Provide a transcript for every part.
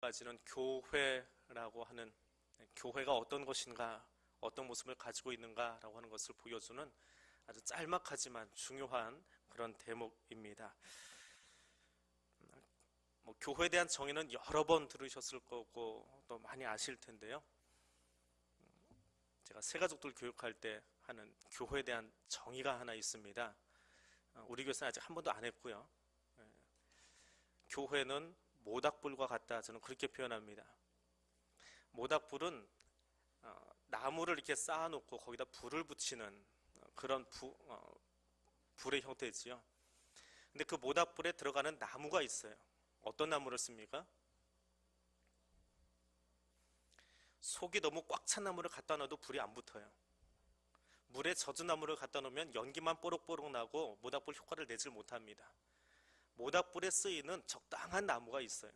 까지는 교회라고 하는, 교회가 어떤 것인가, 어떤 모습을 가지고 있는가라고 하는 것을 보여주는 아주 짤막하지만 중요한 그런 대목입니다. 교회에 대한 정의는 여러 번 들으셨을 거고 또 많이 아실 텐데요. 제가 새가족들 교육할 때 하는 교회에 대한 정의가 하나 있습니다. 우리 교회에서는 아직 한 번도 안 했고요. 교회는 모닥불과 같다, 저는 그렇게 표현합니다. 모닥불은 나무를 이렇게 쌓아놓고 거기다 불을 붙이는 그런 불의 형태지요. 근데 그 모닥불에 들어가는 나무가 있어요. 어떤 나무를 씁니까? 속이 너무 꽉 찬 나무를 갖다 놔도 불이 안 붙어요. 물에 젖은 나무를 갖다 놓으면 연기만 뽀록뽀록 나고 모닥불 효과를 내질 못합니다. 모닥불에 쓰이는 적당한 나무가 있어요.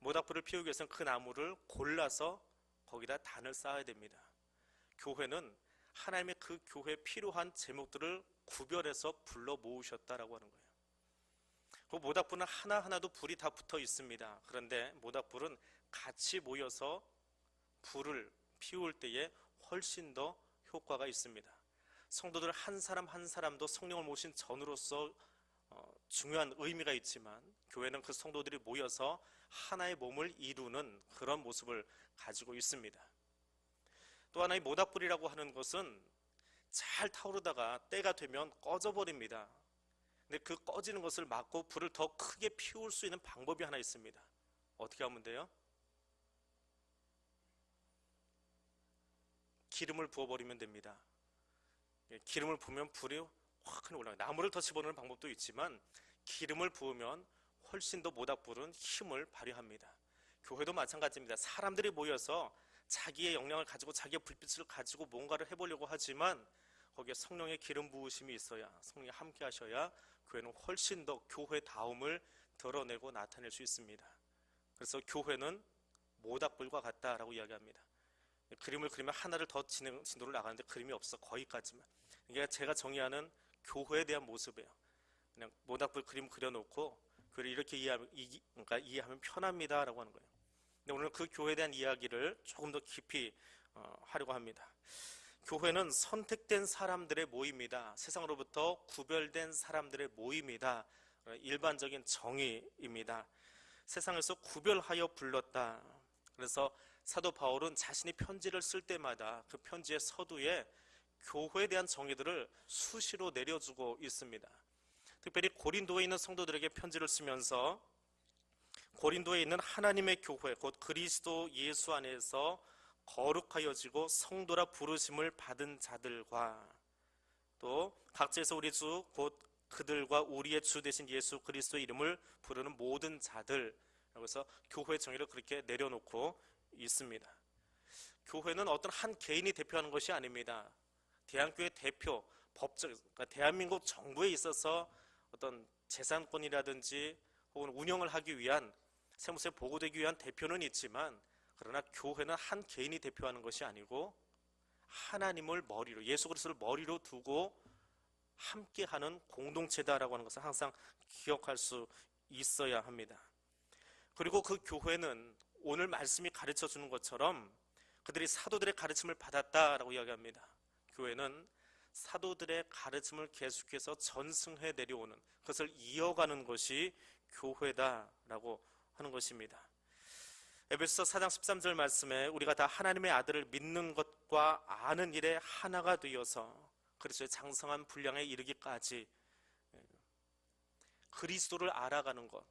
모닥불을 피우기 위해서는 그 나무를 골라서 거기다 단을 쌓아야 됩니다. 교회는 하나님의 그 교회에 필요한 제목들을 구별해서 불러 모으셨다라고 하는 거예요. 그 모닥불은 하나하나도 불이 다 붙어 있습니다. 그런데 모닥불은 같이 모여서 불을 피울 때에 훨씬 더 효과가 있습니다. 성도들 한 사람 한 사람도 성령을 모신 전으로서 중요한 의미가 있지만, 교회는 그 성도들이 모여서 하나의 몸을 이루는 그런 모습을 가지고 있습니다. 또 하나의 모닥불이라고 하는 것은 잘 타오르다가 때가 되면 꺼져버립니다. 근데 그 꺼지는 것을 막고 불을 더 크게 피울 수 있는 방법이 하나 있습니다. 어떻게 하면 돼요? 기름을 부어버리면 됩니다. 기름을 부으면 불이 확 올라가요. 나무를 더 집어넣는 방법도 있지만 기름을 부으면 훨씬 더 모닥불은 힘을 발휘합니다. 교회도 마찬가지입니다. 사람들이 모여서 자기의 역량을 가지고 자기의 불빛을 가지고 뭔가를 해보려고 하지만 거기에 성령의 기름 부으심이 있어야, 성령이 함께 하셔야 교회는 훨씬 더 교회다움을 드러내고 나타낼 수 있습니다. 그래서 교회는 모닥불과 같다라고 이야기합니다. 그림을 그리면 하나를 더 진도를 나가는데 그림이 없어. 거기까지만. 이게 제가 정의하는 교회에 대한 모습이에요. 그냥 모닥불 그림 그려놓고 교회를 이렇게 이해하면 편합니다라고 하는 거예요. 근데 오늘 그 교회에 대한 이야기를 조금 더 깊이 하려고 합니다. 교회는 선택된 사람들의 모임이다. 세상으로부터 구별된 사람들의 모임이다. 일반적인 정의입니다. 세상에서 구별하여 불렀다. 그래서 사도 바울은 자신이 편지를 쓸 때마다 그 편지의 서두에 교회에 대한 정의들을 수시로 내려주고 있습니다. 특별히 고린도에 있는 성도들에게 편지를 쓰면서 고린도에 있는 하나님의 교회, 곧 그리스도 예수 안에서 거룩하여지고 성도라 부르심을 받은 자들과 또 각지에서 우리 주 곧 그들과 우리의 주 되신 예수 그리스도의 이름을 부르는 모든 자들, 여기서 교회의 정의를 그렇게 내려놓고 있습니다. 교회는 어떤 한 개인이 대표하는 것이 아닙니다. 대한교회 대표, 법적, 그러니까 대한민국 정부에 있어서 어떤 재산권이라든지 혹은 운영을 하기 위한, 세무서에 보고되기 위한 대표는 있지만, 그러나 교회는 한 개인이 대표하는 것이 아니고 하나님을 머리로, 예수 그리스도를 머리로 두고 함께하는 공동체다라고 하는 것을 항상 기억할 수 있어야 합니다. 그리고 그 교회는 오늘 말씀이 가르쳐 주는 것처럼 그들이 사도들의 가르침을 받았다라고 이야기합니다. 교회는 사도들의 가르침을 계속해서 전승해 내려오는, 그것을 이어가는 것이 교회다라고 하는 것입니다. 에베소서 4장 13절 말씀에 우리가 다 하나님의 아들을 믿는 것과 아는 일에 하나가 되어서 그리스도의 장성한 분량에 이르기까지, 그리스도를 알아가는 것,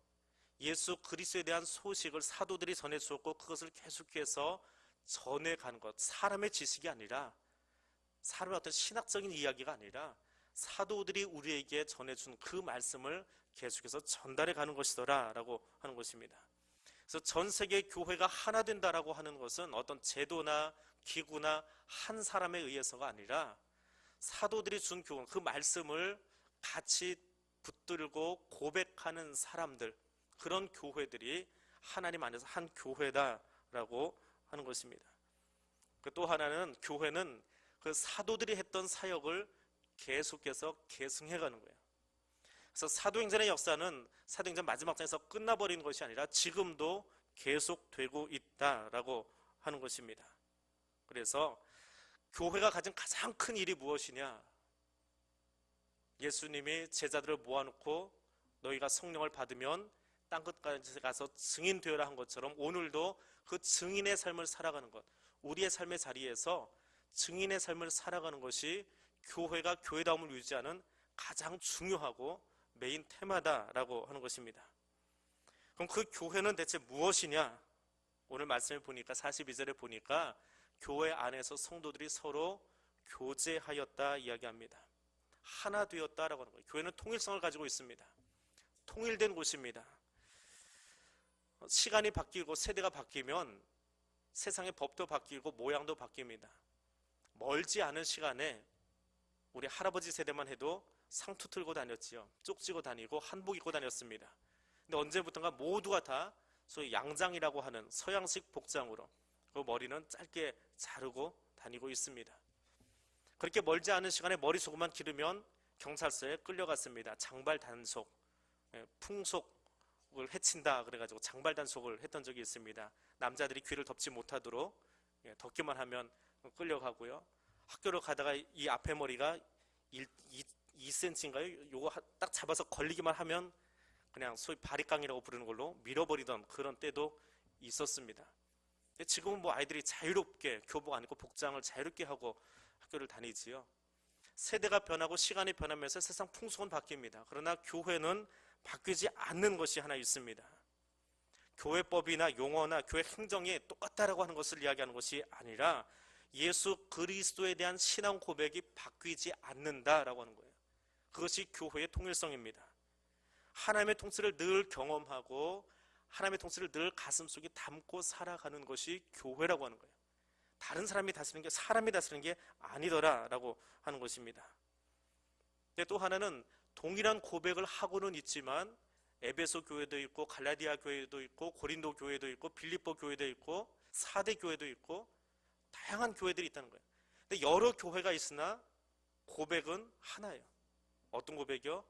예수 그리스도에 대한 소식을 사도들이 전해주었고 그것을 계속해서 전해가는 것, 사람의 지식이 아니라, 사람의 어떤 신학적인 이야기가 아니라 사도들이 우리에게 전해준 그 말씀을 계속해서 전달해 가는 것이더라 라고 하는 것입니다. 그래서 전 세계 교회가 하나 된다라고 하는 것은 어떤 제도나 기구나 한 사람에 의해서가 아니라 사도들이 준 교훈, 그 말씀을 같이 붙들고 고백하는 사람들, 그런 교회들이 하나님 안에서 한 교회다라고 하는 것입니다. 또 하나는, 교회는 그 사도들이 했던 사역을 계속해서 계승해가는 거예요. 그래서 사도행전의 역사는 사도행전 마지막 장에서 끝나버린 것이 아니라 지금도 계속되고 있다라고 하는 것입니다. 그래서 교회가 가진 가장 큰 일이 무엇이냐? 예수님이 제자들을 모아놓고 너희가 성령을 받으면 땅끝까지 가서 증인 되어라 한 것처럼 오늘도 그 증인의 삶을 살아가는 것, 우리의 삶의 자리에서 증인의 삶을 살아가는 것이 교회가 교회다움을 유지하는 가장 중요하고 메인 테마다라고 하는 것입니다. 그럼 그 교회는 대체 무엇이냐? 오늘 말씀을 보니까 42절에 보니까 교회 안에서 성도들이 서로 교제하였다 이야기합니다. 하나 되었다라고 하는 거예요. 교회는 통일성을 가지고 있습니다. 통일된 곳입니다. 시간이 바뀌고 세대가 바뀌면 세상의 법도 바뀌고 모양도 바뀝니다. 멀지 않은 시간에 우리 할아버지 세대만 해도 상투 틀고 다녔지요. 쪽지고 다니고 한복 입고 다녔습니다. 근데 언제부턴가 모두가 다 소위 양장이라고 하는 서양식 복장으로 그 머리는 짧게 자르고 다니고 있습니다. 그렇게 멀지 않은 시간에 머리 조금만 기르면 경찰서에 끌려갔습니다. 장발 단속, 풍속을 해친다 그래가지고 장발 단속을 했던 적이 있습니다. 남자들이 귀를 덮지 못하도록 덮기만 하면 끌려가고요. 학교를 가다가 이 앞에 머리가 2cm인가요? 요거 딱 잡아서 걸리기만 하면 그냥 소위 바리깡이라고 부르는 걸로 밀어버리던 그런 때도 있었습니다. 지금은 뭐 아이들이 자유롭게 교복 안 입고 복장을 자유롭게 하고 학교를 다니지요. 세대가 변하고 시간이 변하면서 세상 풍속은 바뀝니다. 그러나 교회는 바뀌지 않는 것이 하나 있습니다. 교회법이나 용어나 교회 행정이 똑같다라고 하는 것을 이야기하는 것이 아니라 예수 그리스도에 대한 신앙 고백이 바뀌지 않는다라고 하는 거예요. 그것이 교회의 통일성입니다. 하나님의 통치를 늘 경험하고 하나님의 통치를 늘 가슴속에 담고 살아가는 것이 교회라고 하는 거예요. 다른 사람이 다스리는 게 사람이 다스리는 게 아니더라라고 하는 것입니다. 근데 또 하나는 동일한 고백을 하고는 있지만 에베소 교회도 있고 갈라디아 교회도 있고 고린도 교회도 있고 빌립보 교회도 있고 사대 교회도 있고 다양한 교회들이 있다는 거예요. 근데 여러 교회가 있으나 고백은 하나예요. 어떤 고백이요?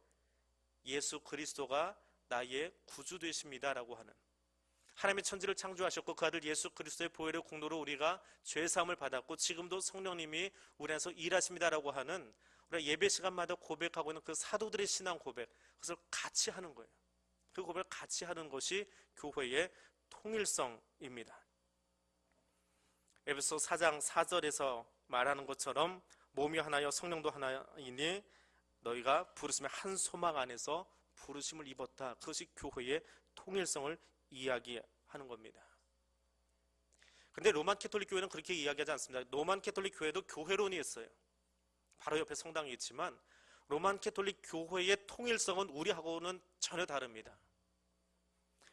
예수 그리스도가 나의 구주 되십니다라고 하는, 하나님의 천지를 창조하셨고 그 아들 예수 그리스도의 보혈의 공로로 우리가 죄사함을 받았고 지금도 성령님이 우리 안에서 일하십니다라고 하는, 우리가 예배 시간마다 고백하고 있는 그 사도들의 신앙 고백, 그것을 같이 하는 거예요. 그 고백을 같이 하는 것이 교회의 통일성입니다. 에베소 4장 4절에서 말하는 것처럼 몸이 하나여 성령도 하나이니 너희가 부르심의 한 소망 안에서 부르심을 입었다. 그것이 교회의 통일성을 이야기하는 겁니다. 근데 로만 캐톨릭 교회는 그렇게 이야기하지 않습니다. 로만 캐톨릭 교회도 교회론이 있어요. 바로 옆에 성당이 있지만 로만 캐톨릭 교회의 통일성은 우리하고는 전혀 다릅니다.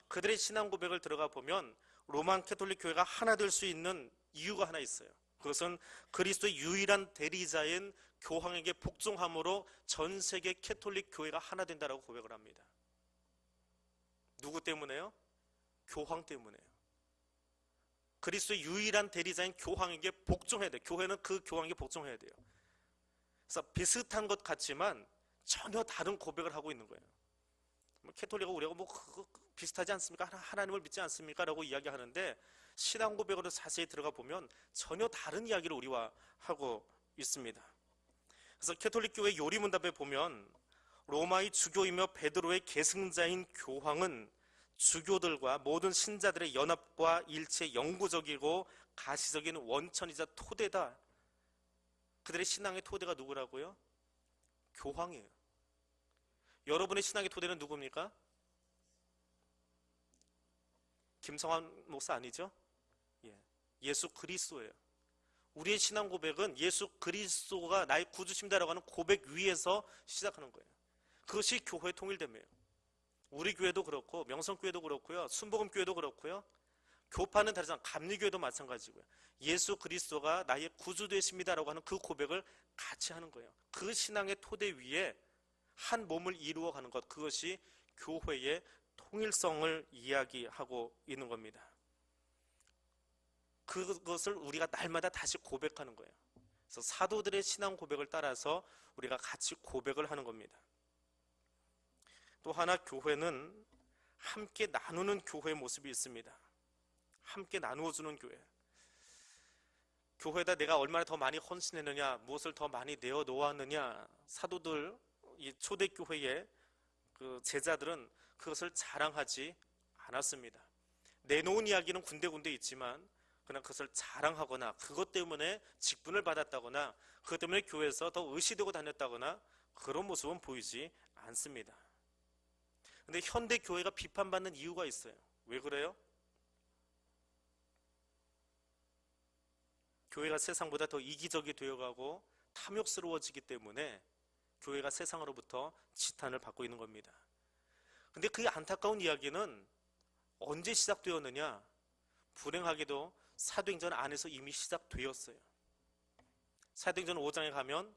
그들의 신앙 고백을 들어가 보면 로만 캐톨릭 교회가 하나 될 수 있는 이유가 하나 있어요. 그것은 그리스도의 유일한 대리자인 교황에게 복종함으로 전 세계 캐톨릭 교회가 하나 된다라고 고백을 합니다. 누구 때문에요? 교황 때문에요. 그리스도의 유일한 대리자인 교황에게 복종해야 돼요. 교회는 그 교황에게 복종해야 돼요. 그래서 비슷한 것 같지만 전혀 다른 고백을 하고 있는 거예요. 캐톨릭은 우리가 뭐 비슷하지 않습니까? 하나님을 믿지 않습니까? 라고 이야기하는데 신앙 고백으로 자세히 들어가 보면 전혀 다른 이야기를 우리와 하고 있습니다. 그래서 캐톨릭 교회 요리문답에 보면 로마의 주교이며 베드로의 계승자인 교황은 주교들과 모든 신자들의 연합과 일체의 영구적이고 가시적인 원천이자 토대다. 그들의 신앙의 토대가 누구라고요? 교황이에요. 여러분의 신앙의 토대는 누굽니까? 김성환 목사 아니죠? 예수 그리스도예요. 우리의 신앙 고백은 예수 그리스도가 나의 구주십니다라고 하는 고백 위에서 시작하는 거예요. 그것이 교회의 통일됨이에요. 우리 교회도 그렇고 명성교회도 그렇고요, 순복음교회도 그렇고요, 교파는 다르지만 감리교회도 마찬가지고요. 예수 그리스도가 나의 구주 되십니다라고 하는 그 고백을 같이 하는 거예요. 그 신앙의 토대 위에 한 몸을 이루어가는 것, 그것이 교회의 통일성을 이야기하고 있는 겁니다. 그것을 우리가 날마다 다시 고백하는 거예요. 그래서 사도들의 신앙 고백을 따라서 우리가 같이 고백을 하는 겁니다. 또 하나 교회는 함께 나누는 교회의 모습이 있습니다. 함께 나누어주는 교회. 교회에다 내가 얼마나 더 많이 헌신했느냐, 무엇을 더 많이 내어 놓았느냐, 사도들, 이 초대교회의 그 제자들은 그것을 자랑하지 않았습니다. 내놓은 이야기는 군데군데 있지만 그냥 그것을 자랑하거나 그것 때문에 직분을 받았다거나 그것 때문에 교회에서 더 의시되고 다녔다거나 그런 모습은 보이지 않습니다. 근데 현대 교회가 비판받는 이유가 있어요. 왜 그래요? 교회가 세상보다 더 이기적이 되어가고 탐욕스러워지기 때문에 교회가 세상으로부터 지탄을 받고 있는 겁니다. 근데 그 안타까운 이야기는 언제 시작되었느냐? 불행하게도 사도행전 안에서 이미 시작되었어요. 사도행전 5장에 가면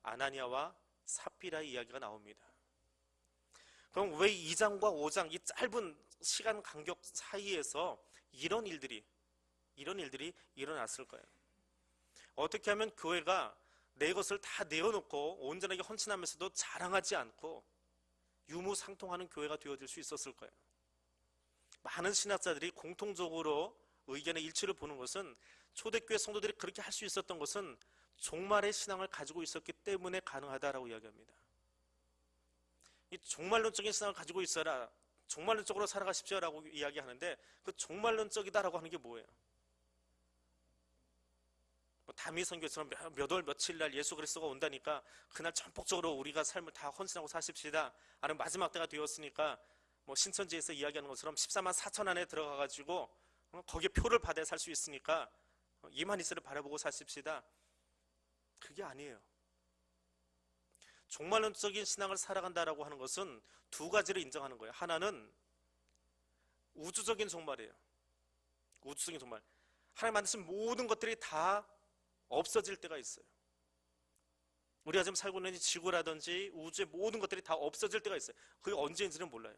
아나니아와 삽비라의 이야기가 나옵니다. 그럼 왜 2장과 5장 이 짧은 시간 간격 사이에서 이런 일들이 일어났을까요? 어떻게 하면 교회가 내 것을 다 내어놓고 온전하게 헌신하면서도 자랑하지 않고 유무상통하는 교회가 되어질 수 있었을까요? 많은 신학자들이 공통적으로 의견의 일치를 보는 것은 초대교회 성도들이 그렇게 할 수 있었던 것은 종말의 신앙을 가지고 있었기 때문에 가능하다라고 이야기합니다. 이 종말론적인 신앙을 가지고 있어라, 종말론적으로 살아가십시오라고 이야기하는데 그 종말론적이다라고 하는 게 뭐예요? 다미 선교처럼 몇 월 며칠 날 예수 그리스도가 온다니까 그날 전폭적으로 우리가 삶을 다 헌신하고 사십시다. 아니면 마지막 때가 되었으니까 신천지에서 이야기하는 것처럼 14만 4천 안에 들어가가지고 거기에 표를 받아 살 수 있으니까 이만희스를 바라보고 사십시다. 그게 아니에요. 종말론적인 신앙을 살아간다라고 하는 것은 두 가지를 인정하는 거예요. 하나는 우주적인 종말이에요. 우주적인 종말. 하나님 만드신 모든 것들이 다 없어질 때가 있어요. 우리가 지금 살고 있는 지구라든지 우주의 모든 것들이 다 없어질 때가 있어요. 그게 언제인지는 몰라요.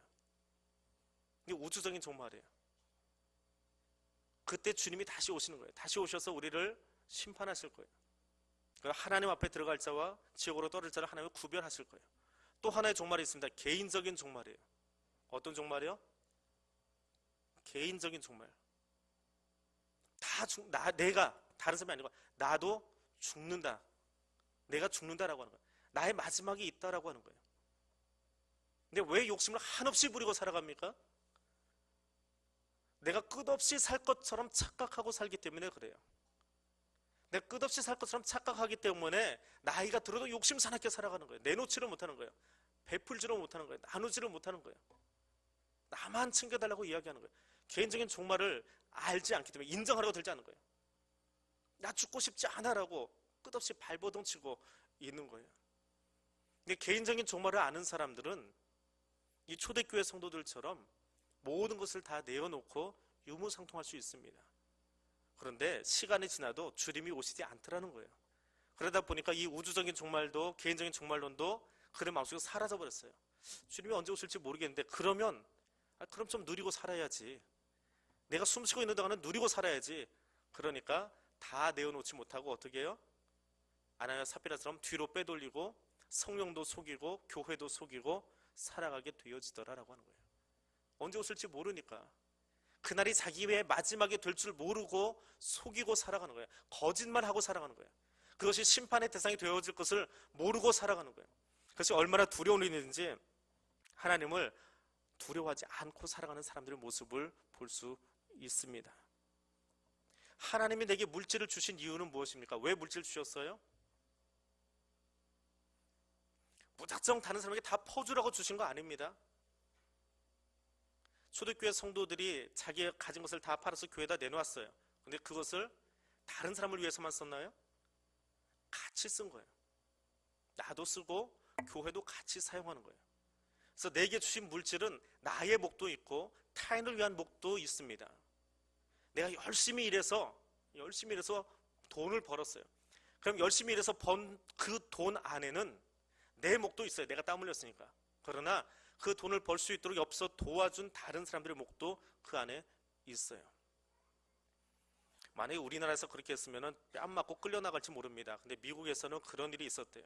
이게 우주적인 종말이에요. 그때 주님이 다시 오시는 거예요. 다시 오셔서 우리를 심판하실 거예요. 하나님 앞에 들어갈 자와 지옥으로 떨어질 자를 하나님이 구별하실 거예요. 또 하나의 종말이 있습니다. 개인적인 종말이에요. 어떤 종말이요? 개인적인 종말. 내가 다른 사람이 아니고 나도 죽는다. 내가 죽는다라고 하는 거예요. 나의 마지막이 있다라고 하는 거예요. 근데 왜 욕심을 한없이 부리고 살아갑니까? 내가 끝없이 살 것처럼 착각하고 살기 때문에 그래요. 내가 끝없이 살 것처럼 착각하기 때문에 나이가 들어도 욕심 사납게 살아가는 거예요. 내놓지를 못하는 거예요. 베풀지를 못하는 거예요. 나누지를 못하는 거예요. 나만 챙겨달라고 이야기하는 거예요. 개인적인 종말을 알지 않기 때문에 인정하려고 들지 않는 거예요. 나 죽고 싶지 않아라고 끝없이 발버둥치고 있는 거예요. 근데 개인적인 종말을 아는 사람들은 이 초대교회 성도들처럼 모든 것을 다 내어놓고 유무상통할 수 있습니다. 그런데 시간이 지나도 주님이 오시지 않더라는 거예요. 그러다 보니까 이 우주적인 종말도 개인적인 종말론도 그들 마음속에 사라져버렸어요. 주님이 언제 오실지 모르겠는데 그럼 좀 누리고 살아야지. 내가 숨쉬고 있는 동안은 누리고 살아야지. 그러니까 다 내어놓지 못하고 어떻게 해요? 아나니아 삽비라처럼 뒤로 빼돌리고 성령도 속이고 교회도 속이고 살아가게 되어지더라라고 하는 거예요. 언제 오실지 모르니까 그날이 자기의 마지막이 될 줄 모르고 속이고 살아가는 거예요. 거짓말하고 살아가는 거예요. 그것이 심판의 대상이 되어질 것을 모르고 살아가는 거예요. 그것이 얼마나 두려운 일인지 하나님을 두려워하지 않고 살아가는 사람들의 모습을 볼 수 있습니다. 하나님이 내게 물질을 주신 이유는 무엇입니까? 왜 물질을 주셨어요? 무작정 다른 사람에게 다 퍼주라고 주신 거 아닙니다. 초대교회 성도들이 자기가 가진 것을 다 팔아서 교회에다 내놓았어요. 근데 그것을 다른 사람을 위해서만 썼나요? 같이 쓴 거예요. 나도 쓰고 교회도 같이 사용하는 거예요. 그래서 내게 주신 물질은 나의 목도 있고 타인을 위한 목도 있습니다. 내가 열심히 일해서 돈을 벌었어요. 그럼 열심히 일해서 번 그 돈 안에는 내 목도 있어요. 내가 땀 흘렸으니까. 그러나 그 돈을 벌 수 있도록 옆서 도와준 다른 사람들의 목도 그 안에 있어요. 만약에 우리나라에서 그렇게 했으면 뺨 맞고 끌려나갈지 모릅니다. 근데 미국에서는 그런 일이 있었대요.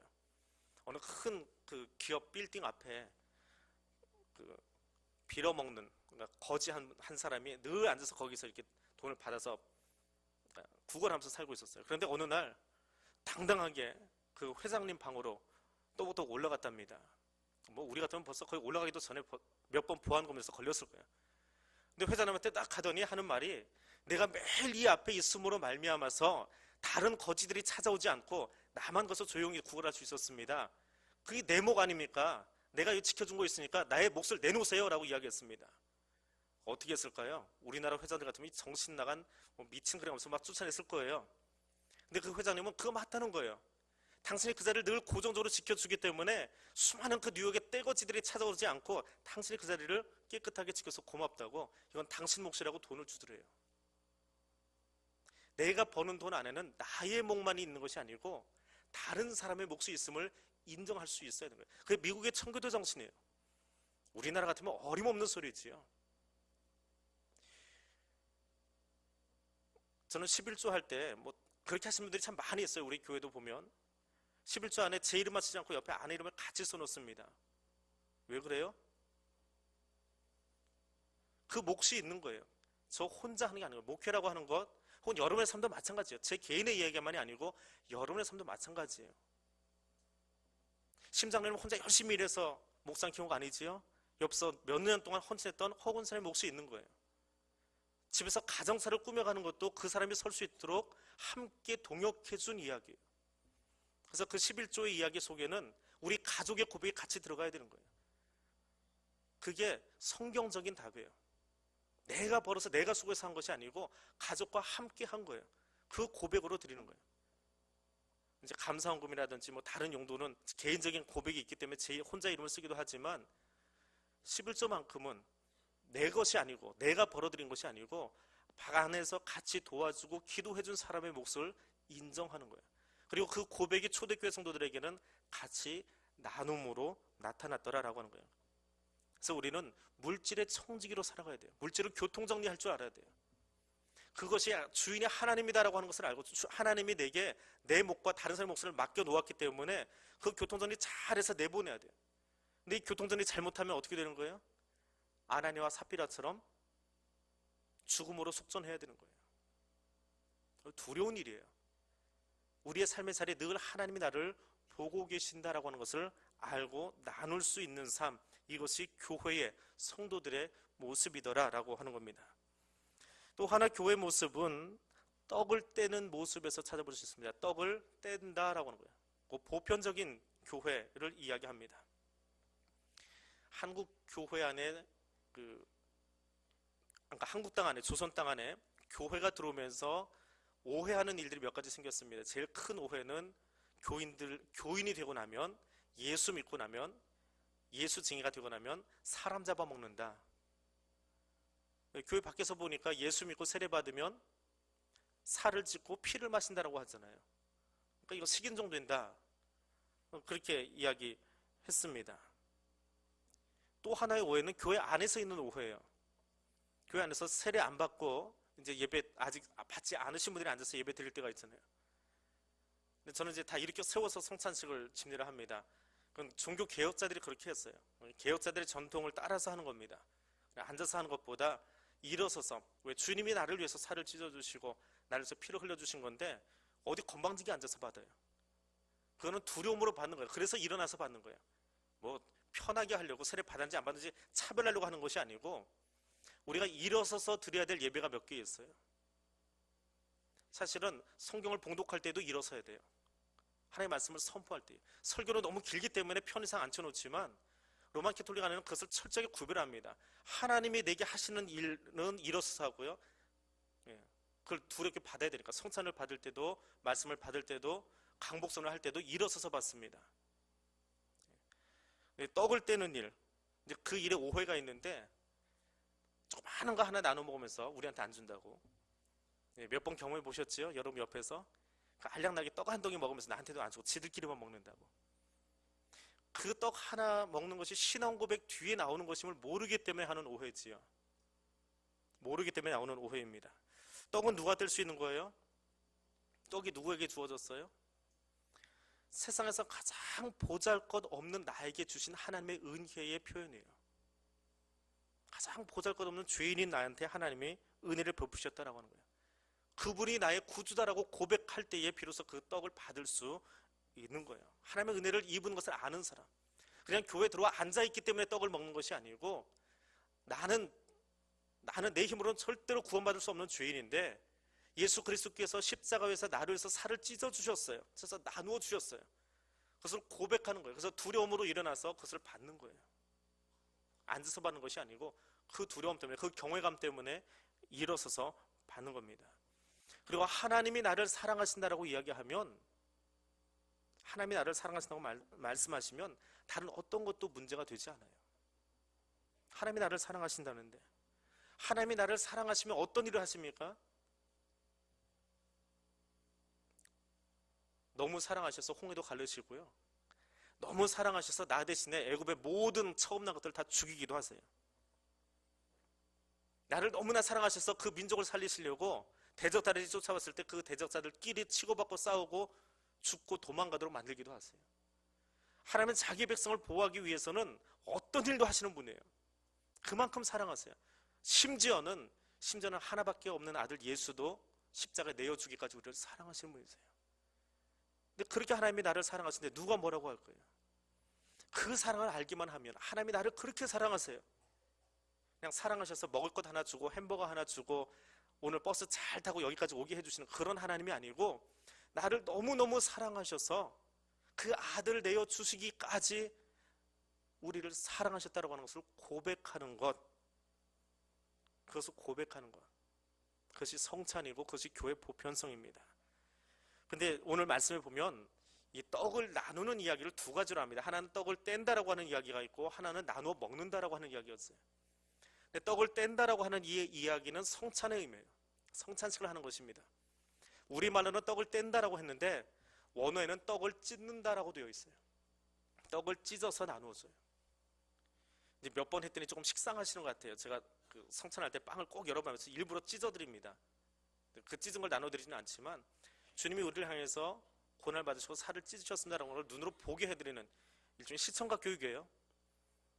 어느 큰 그 기업 빌딩 앞에 빌어먹는, 그러니까 거지 한 사람이 늘 앉아서 거기서 이렇게 돈을 받아서 구걸하면서 살고 있었어요. 그런데 어느 날 당당하게 그 회장님 방으로 또부터 올라갔답니다. 뭐 우리 같으면 벌써 거의 올라가기도 전에 몇 번 보안검에서 걸렸을 거예요. 근데 회장님한테 딱 가더니 하는 말이, 내가 매일 이 앞에 있음으로 말미암아서 다른 거지들이 찾아오지 않고 나만 가서 조용히 구걸할 수 있었습니다. 그게 내 목 아닙니까? 내가 이거 지켜준 거 있으니까 나의 몫을 내놓으세요 라고 이야기했습니다. 어떻게 했을까요? 우리나라 회장들 같으면 정신 나간 미친 그래 하면서 막 쫓아냈을 거예요. 근데 그 회장님은 그거 맞다는 거예요. 당신이 그 자리를 늘 고정적으로 지켜주기 때문에 수많은 그 뉴욕의 떼거지들이 찾아오지 않고 당신이 그 자리를 깨끗하게 지켜서 고맙다고, 이건 당신 몫이라고 돈을 주더래요. 내가 버는 돈 안에는 나의 몫만이 있는 것이 아니고 다른 사람의 몫이 있음을 인정할 수 있어야 되는 거예요. 그게 미국의 청교도 정신이에요. 우리나라 같으면 어림없는 소리지요. 저는 11조 할 때 뭐 그렇게 하시는 분들이 참 많이 있어요. 우리 교회도 보면 11조 안에 제 이름만 쓰지 않고 옆에 아내 이름을 같이 써놓습니다. 왜 그래요? 그 몫이 있는 거예요. 저 혼자 하는 게 아니고, 목회라고 하는 것 혹은 여러분의 삶도 마찬가지예요. 제 개인의 이야기만이 아니고 여러분의 삶도 마찬가지예요. 심장님은 혼자 열심히 일해서 목상 키운 거 아니지요? 옆서 몇 년 동안 헌신했던 허군 사람의 몫이 있는 거예요. 집에서 가정사를 꾸며가는 것도 그 사람이 설 수 있도록 함께 동역해준 이야기예요. 그래서 그 11조의 이야기 속에는 우리 가족의 고백이 같이 들어가야 되는 거예요. 그게 성경적인 답이에요. 내가 벌어서 내가 수고해서 한 것이 아니고 가족과 함께 한 거예요. 그 고백으로 드리는 거예요. 이제 감사헌금이라든지 뭐 다른 용도는 개인적인 고백이 있기 때문에 제 혼자 이름을 쓰기도 하지만 11조만큼은 내 것이 아니고, 내가 벌어들인 것이 아니고 방 안에서 같이 도와주고 기도해준 사람의 몫을 인정하는 거예요. 그리고 그 고백이 초대교회 성도들에게는 같이 나눔으로 나타났더라라고 하는 거예요. 그래서 우리는 물질의 청지기로 살아가야 돼요. 물질을 교통정리할 줄 알아야 돼요. 그것이 주인이 하나님이다라고 하는 것을 알고, 하나님이 내게 내 몫과 다른 사람의 몫을 맡겨놓았기 때문에 그 교통정리 잘해서 내보내야 돼요. 근데 이 교통정리 잘못하면 어떻게 되는 거예요? 아나니와 삽비라처럼 죽음으로 속전해야 되는 거예요. 두려운 일이에요. 우리의 삶의 자리에 늘 하나님이 나를 보고 계신다라고 하는 것을 알고 나눌 수 있는 삶, 이것이 교회의 성도들의 모습이더라라고 하는 겁니다. 또 하나 교회의 모습은 떡을 떼는 모습에서 찾아볼 수 있습니다. 떡을 뗀다라고 하는 거예요. 그 보편적인 교회를 이야기합니다. 한국 교회 안에 그러니까 한국 땅 안에, 조선 땅 안에 교회가 들어오면서 오해하는 일들이 몇 가지 생겼습니다. 제일 큰 오해는 교인이 되고 나면, 예수 믿고 나면, 예수 증인가 되고 나면 사람 잡아먹는다. 교회 밖에서 보니까 예수 믿고 세례 받으면 살을 찢고 피를 마신다라고 하잖아요. 그러니까 이거 식인종 된다. 그렇게 이야기했습니다. 또 하나의 오해는 교회 안에서 있는 오해예요. 교회 안에서 세례 안 받고 이제 예배 아직 받지 않으신 분들이 앉아서 예배 드릴 때가 있잖아요. 근데 저는 이제 다 일으켜 세워서 성찬식을 집례를 합니다. 그건 종교 개혁자들이 그렇게 했어요. 개혁자들의 전통을 따라서 하는 겁니다. 앉아서 하는 것보다 일어서서, 왜 주님이 나를 위해서 살을 찢어주시고 나를 위해서 피를 흘려주신 건데 어디 건방지게 앉아서 받아요. 그거는 두려움으로 받는 거예요. 그래서 일어나서 받는 거예요. 뭐 편하게 하려고 세례 받았는지 안 받았는지 차별하려고 하는 것이 아니고, 우리가 일어서서 드려야 될 예배가 몇 개 있어요. 사실은 성경을 봉독할 때도 일어서야 돼요. 하나님의 말씀을 선포할 때. 설교는 너무 길기 때문에 편의상 앉혀놓지만 로마 캐톨릭 안에는 그것을 철저하게 구별합니다. 하나님이 내게 하시는 일은 일어서서 하고요, 그걸 두렵게 받아야 되니까 성찬을 받을 때도, 말씀을 받을 때도, 강복선을 할 때도 일어서서 받습니다. 떡을 떼는 일, 이제 그 일에 오해가 있는데, 조그마한 거 하나 나눠 먹으면서 우리한테 안 준다고. 몇 번 경험해 보셨지요? 여러분 옆에서 알량나게 떡 한 덩이 먹으면서 나한테도 안 주고 지들끼리만 먹는다고. 그 떡 하나 먹는 것이 신앙 고백 뒤에 나오는 것임을 모르기 때문에 하는 오해지요. 모르기 때문에 나오는 오해입니다. 떡은 누가 뗄 수 있는 거예요? 떡이 누구에게 주어졌어요? 세상에서 가장 보잘것 없는 나에게 주신 하나님의 은혜의 표현이에요. 가장 보잘것없는 죄인인 나한테 하나님이 은혜를 베푸셨다라고 하는 거예요. 그분이 나의 구주다라고 고백할 때에 비로소 그 떡을 받을 수 있는 거예요. 하나님의 은혜를 입은 것을 아는 사람. 그냥 교회에 들어와 앉아있기 때문에 떡을 먹는 것이 아니고 나는 내 힘으로는 절대로 구원받을 수 없는 죄인인데 예수 그리스도께서 십자가에서 나를 위해서 살을 찢어 주셨어요. 그래서 나누어 주셨어요. 그것을 고백하는 거예요. 그래서 두려움으로 일어나서 그것을 받는 거예요. 앉아서 받는 것이 아니고 그 두려움 때문에, 그 경외감 때문에 일어서서 받는 겁니다. 그리고 하나님이 나를 사랑하신다라고 이야기하면, 하나님이 나를 사랑하신다고 말씀하시면 다른 어떤 것도 문제가 되지 않아요. 하나님이 나를 사랑하신다는데, 하나님이 나를 사랑하시면 어떤 일을 하십니까? 너무 사랑하셔서 홍해도 가르시고요, 너무 사랑하셔서 나 대신에 애굽의 모든 처음 난 것들을 다 죽이기도 하세요. 나를 너무나 사랑하셔서 그 민족을 살리시려고 대적자들이 쫓아왔을 때 그 대적자들끼리 치고받고 싸우고 죽고 도망가도록 만들기도 하세요. 하나님은 자기 백성을 보호하기 위해서는 어떤 일도 하시는 분이에요. 그만큼 사랑하세요. 심지어는 하나밖에 없는 아들 예수도 십자가에 내어주기까지 우리를 사랑하시는 분이세요. 근데 그렇게 하나님이 나를 사랑하시는데 누가 뭐라고 할 거예요? 그 사랑을 알기만 하면, 하나님이 나를 그렇게 사랑하세요, 그냥 사랑하셔서 먹을 것 하나 주고 햄버거 하나 주고 오늘 버스 잘 타고 여기까지 오게 해주시는 그런 하나님이 아니고, 나를 너무너무 사랑하셔서 그 아들을 내어주시기까지 우리를 사랑하셨다고 하는 것을 고백하는 것, 그것을 고백하는 것, 그것이 성찬이고 그것이 교회 보편성입니다. 근데 오늘 말씀에 보면 이 떡을 나누는 이야기를 두 가지로 합니다. 하나는 떡을 뗀다라고 하는 이야기가 있고, 하나는 나누어 먹는다라고 하는 이야기였어요. 근데 떡을 뗀다라고 하는 이 이야기는 성찬의 의미예요. 성찬식을 하는 것입니다. 우리말로는 떡을 뗀다라고 했는데 원어에는 떡을 찢는다라고 되어 있어요. 떡을 찢어서 나누어줘요. 이제 몇 번 했더니 조금 식상하시는 것 같아요. 제가 그 성찬할 때 빵을 꼭 열어보면서 일부러 찢어드립니다. 그 찢은 걸 나눠드리지는 않지만 주님이 우리를 향해서 고난을 받으시고 살을 찢으셨습니다라는 걸 눈으로 보게 해드리는 일종의 시청각 교육이에요.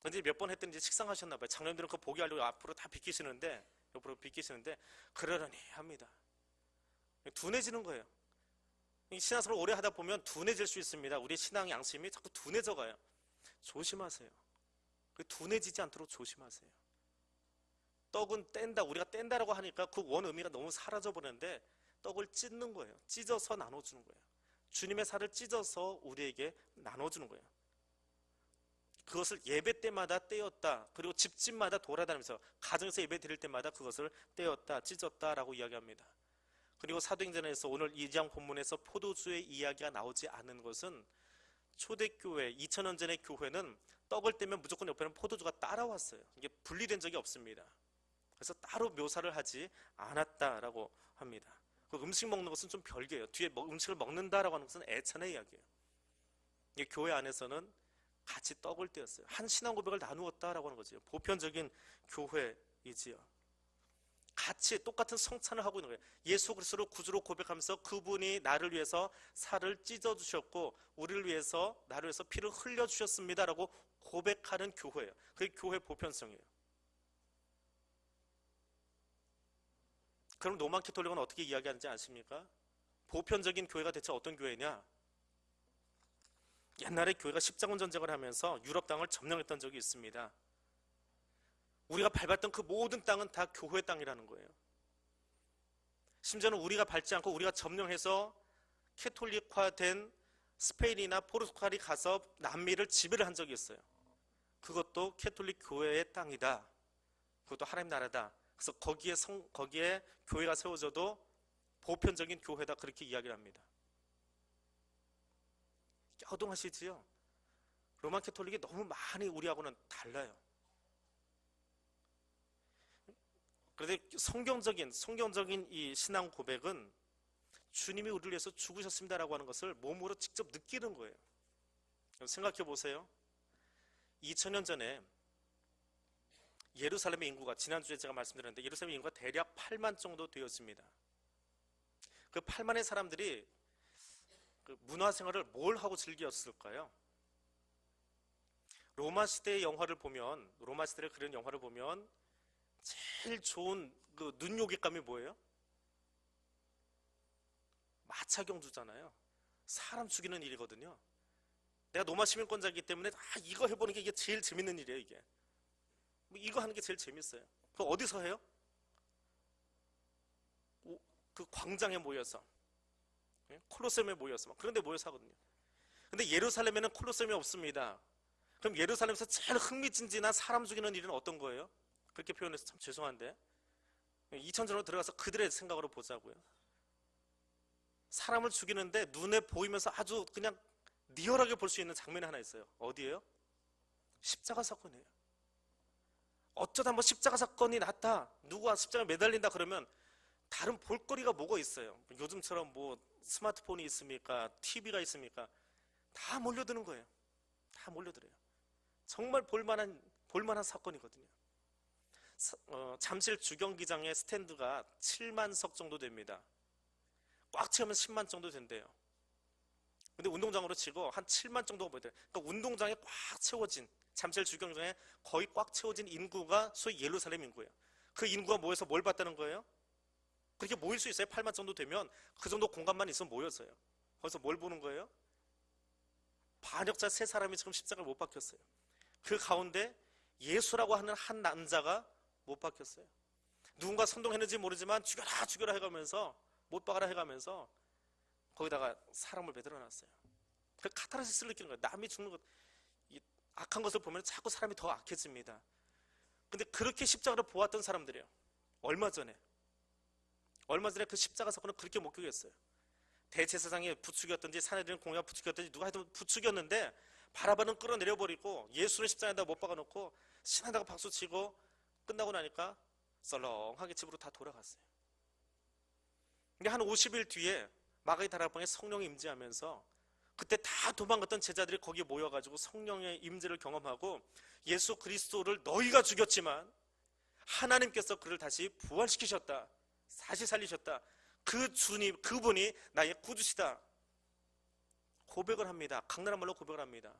근데 몇 번 했더니 이제 식상하셨나 봐요. 장로님들은 그거 보게 하려고 앞으로 다 비키시는데, 옆으로 비키시는데 그러려니 합니다. 둔해지는 거예요. 신앙생활을 오래 하다 보면 둔해질 수 있습니다. 우리의 신앙 양심이 자꾸 둔해져 가요. 조심하세요. 둔해지지 않도록 조심하세요. 떡은 뗀다, 우리가 뗀다라고 하니까 그 원 의미가 너무 사라져 버렸는데 떡을 찢는 거예요. 찢어서 나눠주는 거예요. 주님의 살을 찢어서 우리에게 나눠주는 거예요. 그것을 예배 때마다 떼었다, 그리고 집집마다 돌아다니면서 가정에서 예배 드릴 때마다 그것을 떼었다, 찢었다라고 이야기합니다. 그리고 사도행전에서 오늘 2장 본문에서 포도주의 이야기가 나오지 않는 것은, 초대교회 2000년 전의 교회는 떡을 떼면 무조건 옆에는 포도주가 따라왔어요. 이게 분리된 적이 없습니다. 그래서 따로 묘사를 하지 않았다라고 합니다. 그 음식 먹는 것은 좀 별개예요. 뒤에 음식을 먹는다라고 하는 것은 애찬의 이야기예요. 이게 교회 안에서는 같이 떡을 떼었어요. 한 신앙 고백을 나누었다라고 하는 거죠. 보편적인 교회이지요. 같이 똑같은 성찬을 하고 있는 거예요. 예수 그리스도를 구주로 고백하면서 그분이 나를 위해서 살을 찢어주셨고 우리를 위해서, 나를 위해서 피를 흘려주셨습니다라고 고백하는 교회예요. 그게 교회 보편성이에요. 그럼 로마 캐톨릭은 어떻게 이야기하는지 아십니까? 보편적인 교회가 대체 어떤 교회냐? 옛날에 교회가 십자군 전쟁을 하면서 유럽 땅을 점령했던 적이 있습니다. 우리가 밟았던 그 모든 땅은 다 교회 땅이라는 거예요. 심지어는 우리가 밟지 않고 우리가 점령해서 캐톨릭화된 스페인이나 포르투갈이 가서 남미를 지배를 한 적이 있어요. 그것도 캐톨릭 교회의 땅이다. 그것도 하나님 나라다. 그래서 거기에 교회가 세워져도 보편적인 교회다, 그렇게 이야기를 합니다. 허둥하시지요? 로마 캐톨릭이 너무 많이 우리하고는 달라요. 그런데 성경적인 이 신앙 고백은 주님이 우리를 위해서 죽으셨습니다라고 하는 것을 몸으로 직접 느끼는 거예요. 생각해 보세요. 2000년 전에 예루살렘의 인구가, 지난주에 제가 말씀드렸는데 예루살렘의 인구가 대략 8만 정도 되었습니다. 그 8만의 사람들이 그 문화생활을 뭘 하고 즐겼을까요? 로마 시대의 영화를 보면, 로마 시대를 그린 영화를 보면 제일 좋은 그 눈요깃감이 뭐예요? 마차경주잖아요. 사람 죽이는 일이거든요. 내가 로마 시민권자이기 때문에 이거 해보는 게 이게 제일 재밌는 일이에요. 이게 뭐 이거 하는 게 제일 재밌어요. 그 어디서 해요? 그 광장에 모여서, 콜로세움에 모여서 막 그런 데 모여서 하거든요. 근데 예루살렘에는 콜로세움이 없습니다. 그럼 예루살렘에서 제일 흥미진진한 사람 죽이는 일은 어떤 거예요? 그렇게 표현해서 참 죄송한데 2000전으로 들어가서 그들의 생각으로 보자고요. 사람을 죽이는데 눈에 보이면서 아주 그냥 리얼하게 볼 수 있는 장면이 하나 있어요. 어디예요? 십자가 사건이에요. 어쩌다 뭐 십자가 사건이 났다, 누구가 십자가에 매달린다 그러면 다른 볼거리가 뭐가 있어요? 요즘처럼 뭐 스마트폰이 있습니까? TV가 있습니까? 다 몰려드는 거예요. 다 몰려들어요. 정말 볼만한 사건이거든요. 잠실 주경기장의 스탠드가 7만 석 정도 됩니다. 꽉 채우면 10만 정도 된대요. 근데 운동장으로 치고 한 7만 정도가 보여요. 그러니까 운동장에 꽉 채워진, 잠실 주경기장에 거의 꽉 채워진 인구가 소위 예루살렘 인구예요. 그 인구가 모여서 뭘 봤다는 거예요? 그렇게 모일 수 있어요. 8만 정도 되면 그 정도 공간만 있으면 모여서요. 거기서 뭘 보는 거예요? 반역자 3사람이 지금 십자가를 못 박혔어요. 그 가운데 예수라고 하는 한 남자가 못 박혔어요. 누군가 선동했는지 모르지만 죽여라 죽여라 해가면서, 못 박아라 해가면서 거기다가 사람을 매달아놨어요. 그 카타르시스를 느끼는 거예요. 남이 죽는 것, 이 악한 것을 보면 자꾸 사람이 더 악해집니다. 근데 그렇게 십자가를 보았던 사람들이에요. 얼마 전에 그 십자가 사건을 그렇게 목격했어요. 대제사장이 부축이었든지 사내들은 공회가 부축이었든지 누가 해도 부축이었는데 바라바는 끌어내려버리고 예수를 십자가에다 못 박아놓고 신한다고 박수치고 끝나고 나니까 썰렁하게 집으로 다 돌아갔어요. 근데 한 50일 뒤에 마가의 다락방에 성령이 임재하면서 그때 다 도망갔던 제자들이 거기에 모여가지고 성령의 임재를 경험하고 예수 그리스도를 너희가 죽였지만 하나님께서 그를 다시 부활시키셨다, 다시 살리셨다, 그 주님, 그분이 나의 구주시다 고백을 합니다. 강렬한 말로 고백을 합니다.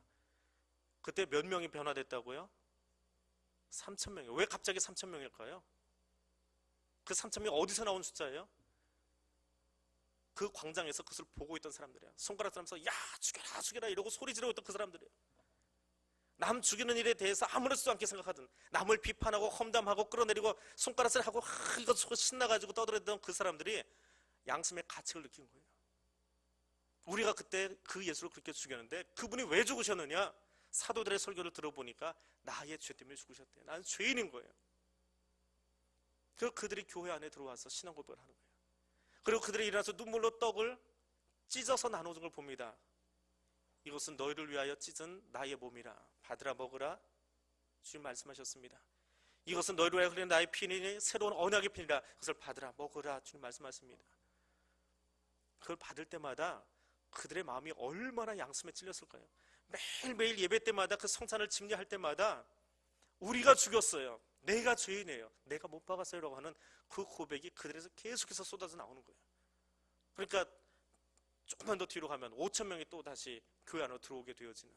그때 몇 명이 변화됐다고요? 3,000명이요. 왜 갑자기 3,000명일까요? 그 3,000명이 어디서 나온 숫자예요? 그 광장에서 그것을 보고 있던 사람들이에요. 손가락 들면서 야 죽여라 죽여라 이러고 소리 지르고 있던 그 사람들이에요. 남 죽이는 일에 대해서 아무렇지도 않게 생각하던, 남을 비판하고 험담하고 끌어내리고 손가락질 하고 이거 신나가지고 떠들었던 그 사람들이 양심의 가책을 느낀 거예요. 우리가 그때 그 예수를 그렇게 죽였는데 그분이 왜 죽으셨느냐? 사도들의 설교를 들어보니까 나의 죄 때문에 죽으셨대요. 나는 죄인인 거예요. 그리고 그들이 교회 안에 들어와서 신앙 고백을 하는 거예요. 그리고 그들이 일어나서 눈물로 떡을 찢어서 나누는 걸 봅니다. 이것은 너희를 위하여 찢은 나의 몸이라, 받으라 먹으라 주님 말씀하셨습니다. 이것은 너희를 위하여 흘린 나의 피니 새로운 언약의 피니라, 그것을 받으라 먹으라 주님 말씀하십니다. 그걸 받을 때마다 그들의 마음이 얼마나 양심에 찔렸을까요? 매일매일 예배 때마다 그 성찬을 집례할 때마다 우리가 죽였어요, 내가 죄인이에요, 내가 못 박았어요 라고 하는 그 고백이 그들에서 계속해서 쏟아져 나오는 거예요. 그러니까 조금만 더 뒤로 가면 5,000명이 또 다시 교회 안으로 들어오게 되어지는,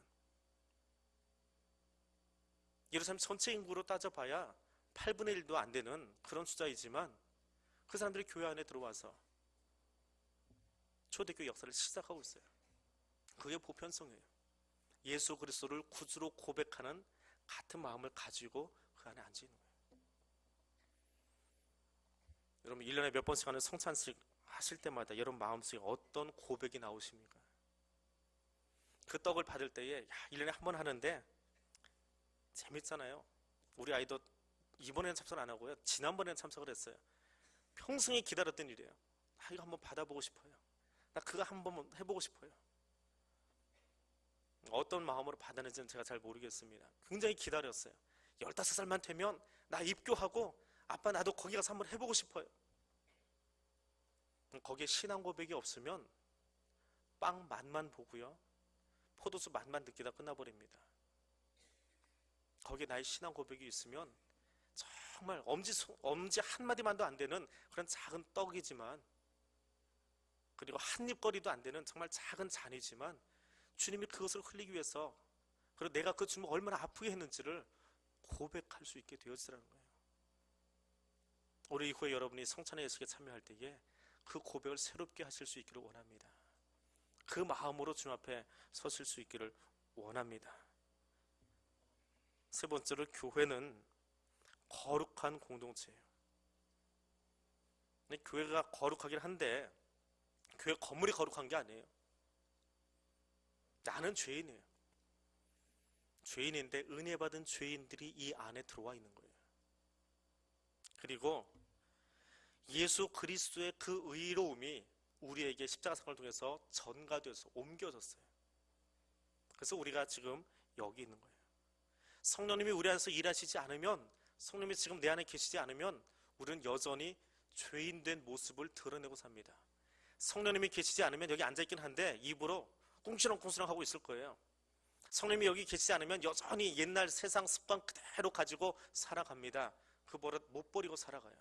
예루살렘 전체 인구로 따져봐야 8분의 1도 안 되는 그런 숫자이지만 그 사람들이 교회 안에 들어와서 초대교회 역사를 시작하고 있어요. 그게 보편성이에요. 예수 그리스도를 구주로 고백하는 같은 마음을 가지고 그 안에 앉아 있는 거예요. 여러분 1년에 몇 번씩 하는 성찬식 하실 때마다 여러분 마음속에 어떤 고백이 나오십니까? 그 떡을 받을 때에 1년에 한 번 하는데 재밌잖아요. 우리 아이도 이번에는 참석 안 하고요, 지난번에는 참석을 했어요. 평생에 기다렸던 일이에요. 이거 한번 받아보고 싶어요. 나 그거 한번 해보고 싶어요. 어떤 마음으로 받았는지는 제가 잘 모르겠습니다. 굉장히 기다렸어요. 15살만 되면 나 입교하고 아빠 나도 거기 가서 한번 해보고 싶어요. 거기에 신앙 고백이 없으면 빵 맛만 보고요, 포도주 맛만 느끼다 끝나버립니다. 거기에 나의 신앙 고백이 있으면 정말 엄지 한마디만도 안 되는 그런 작은 떡이지만, 그리고 한 입거리도 안 되는 정말 작은 잔이지만 주님이 그것을 흘리기 위해서, 그리고 내가 그 주님을 얼마나 아프게 했는지를 고백할 수 있게 되어지라는 거예요. 우리 이후에 여러분이 성찬의 예식에 참여할 때에 그 고백을 새롭게 하실 수 있기를 원합니다. 그 마음으로 주님 앞에 서실 수 있기를 원합니다. 세 번째로, 교회는 거룩한 공동체예요. 교회가 거룩하긴 한데 교회 건물이 거룩한 게 아니에요. 나는 죄인이에요. 죄인인데 은혜 받은 죄인들이 이 안에 들어와 있는 거예요. 그리고 예수 그리스도의 그 의로움이 우리에게 십자가 사건을 통해서 전가되어서 옮겨졌어요. 그래서 우리가 지금 여기 있는 거예요. 성령님이 우리 안에서 일하시지 않으면, 성령님이 지금 내 안에 계시지 않으면 우리는 여전히 죄인된 모습을 드러내고 삽니다. 성령님이 계시지 않으면 여기 앉아있긴 한데 입으로 꿍시렁꿍시렁 하고 있을 거예요. 성령님이 여기 계시지 않으면 여전히 옛날 세상 습관 그대로 가지고 살아갑니다. 그 버릇 못 버리고 살아가요.